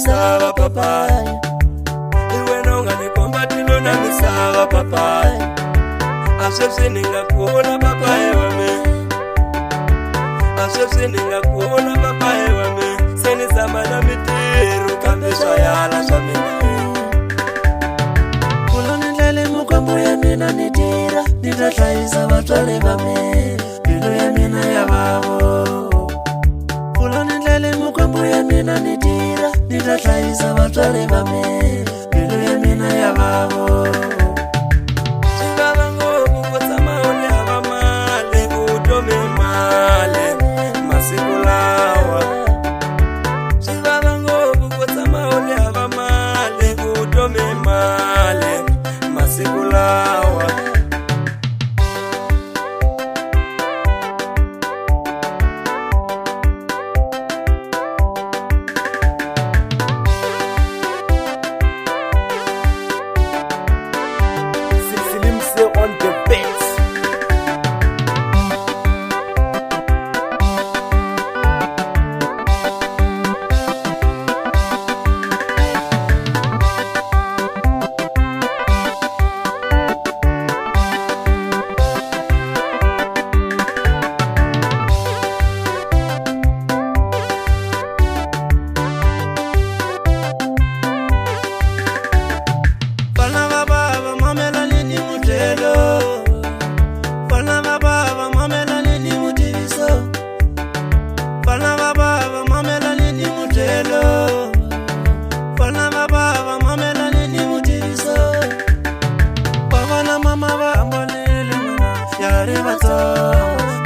misava papai. Iwena unganikomba tilo na misava papai. Asweswe ningakuona papai wame. Asweswe ningakuona papai wame. Seni zamana mitiru kambeswa yala swamina. Kulonilele mukambu ya mina nitira. Nitatraisa watwale vame. Bilo ya mina ya vavo. Kulonilele mukambu ya mina nitira. Nitatraisa watwale vame. Bilo ya mina ya vavo. On the beat.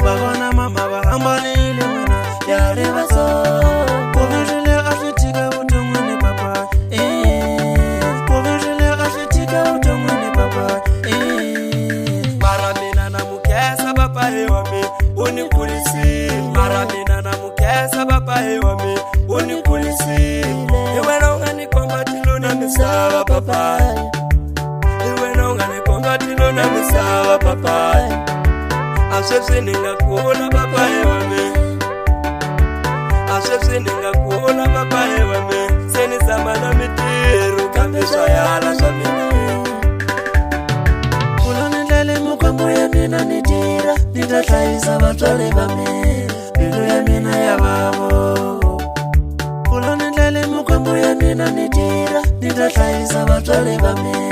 Bagona mama ba ambalile mwana yare baso. Kovejele afitika utongwene papa. Kovejele afitika utongwene papa. Maramina na mukesa papa hewame unikulisi. Maramina na mukesa papa hewame unikulisi. Iwena unganikomba tilo na misava papa. Iwena unganikomba tilo na misava papa. Asweswe ningakuona papai wame. Asweswe ningakuona papai wame. Seni zamana mitiru kambeswa yala swamina. Kulonilele mukambu ya mina nitira. Nitatraisa watwale vame. Bilo ya mina ya vavo. Kulonilele mukambu ya mina nitira. Nitatraisa watwale vame.